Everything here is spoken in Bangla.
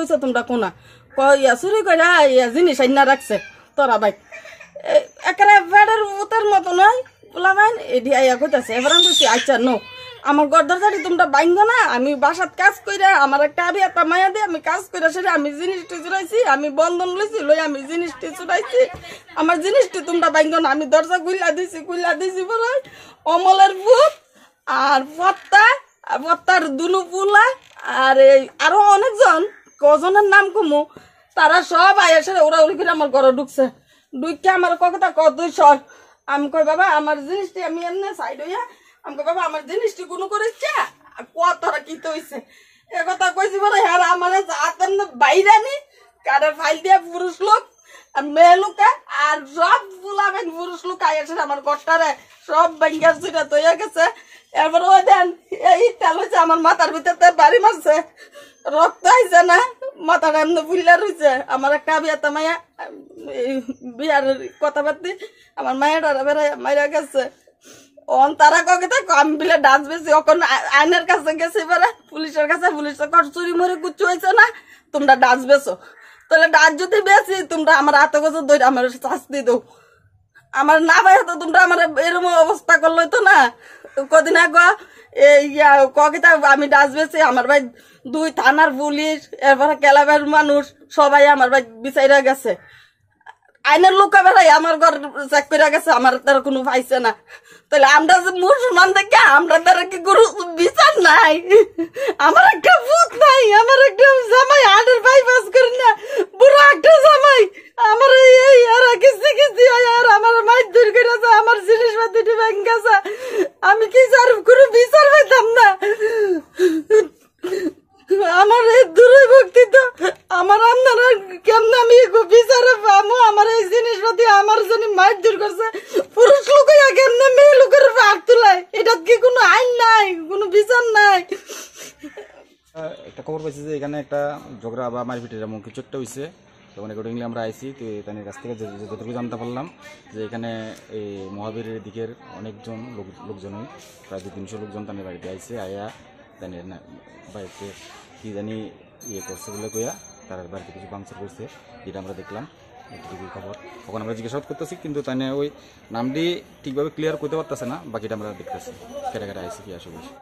হয়েছে তোমরা কোনা ইয়া চুরি করে ইয়া জিনিস আইনা রাখছে তোরা ভাই একেবারে বেড়ের উতের মতো নয় বলা ভাই এটি আইয়া কইতাছে এবার আমি বলছি আচ্ছা নো আমার গর্দারি তোমরা বাইঙ্গো না আমি বাসাত কাজ কইরা আমার একটা আবি একটা মায়া দিয়ে আমি কাজ কইরা সেটা আমি জিনিসটি চুরাইছি আমি বন্ধন লইছি লই আমি জিনিসটি চুরাইছি আমার জিনিসটি তোমরা বাইঙ্গো না আমি দরজা খুইলা দিছি বলে অমলের ভূত আর পত্তার দুনু পুলা আর আরো অনেকজন কজনের নাম কমু তারা সব আইসে ওরা উড়ি করে আমার ঘরে ঢুকছে ঢুকে আমার কথা কতই সর আমি কই বাবা আমার জিনিসটি আমি এমনি সাইড হইয়া আমি কই বাবা আমার জিনিসটি কোনো করেছে কতটা কি হইছে এ কথা কইছি বলে হ্যাঁ আমার হাতের বাইরে নি কারে ফাইল দিয়া পুরুষ লোক আর মেয়ে লোকা আর সব ফুলাবেন পুরুষ লোক আইসে আমার ঘরটারে সব ব্যাঙ্গার সুইটা তৈয়া গেছে এরপর ওই দেন এই তেল হয়েছে আমার মাথার ভিতরে বাড়ি মারছে রক্ত আইছে না মাথাটা এমনি ফুল্লা রয়েছে আমার একটা বিয়াতে মায়া বিয়ার কথাবার্তি আমার মায়েরা বেড়াই মাইরা গেছে তারা কগে থাকো আমি বিলে ডান্স বেশি এখন আইনের কাছে গেছে এবারে পুলিশের কাছে পুলিশের কর চুরি মরে কুচু হয়েছে না তোমরা ডান্স বেছো তাহলে ডান্স যদি বেশি তোমরা আমার হাতে গজর ধরে আমার শাস্তি দাও আমার না ভাই তো তোমরা আমার এরকম অবস্থা করলো তো না কদিন আগে কগিতা আমি ডান্স বেছি আমার ভাই 2 থানার পুলিশ এরপরে কেলাবের মানুষ সবাই আমার ভাই বিচাইরা গেছে আইনের লোক বেড়াই আমার ঘর চেক করে গেছে আমার তার কোনো পাইছে না তাহলে আমরা যে মুসলমান দেখে আমরা তারা কি গরু বিচার নাই আমার একটা ভূত নাই আমার একটা জামাই হাটের বাইপাস করি না বুড়ো একটা জামাই আমার এই আর কিস্তি আর আমার মাইর দূর করেছে আমার জিনিসপাতি ব্যাংক আছে আমি কি স্যার কোনো বিচার পাইতাম না আমার এই দূরে ভক্তি তো আমার আপনারা কেমন আমি বিচারে পাবো আমার এই জিনিসপাতি আমার জন্য মাইর দূর করছে পুরুষ লোক কেমন মেয়ে লোকের ভাগ তোলায় এটা কি কোনো আইন নাই কোনো বিচার নাই একটা খবর পাইছি যে এখানে একটা ঝগড়া বা মারপিটের এমন কিছু একটা হয়েছে তখন অ্যাকর্ডিংলি আমরা আইসি তো তাদের কাছ থেকে যতটুকু জানতে পারলাম যে এখানে এই মহাবীরের দিকের অনেকজন লোকজনই প্রায় 200-300 লোকজন তাদের বাড়িতে আইসে আয়া তাদের বাড়িতে কি জানি করছে বলে কইয়া তার বাড়িতে কিছু ভাঙচুর করছে যেটা আমরা দেখলাম এটুকুই খবর তখন আমরা জিজ্ঞাসাবাদ করতেছি কিন্তু তাই ওই নামটি ঠিকভাবে ক্লিয়ার করতে পারতেছে না বাকিটা আমরা দেখতেছি কেটে আইসি কি আসবে।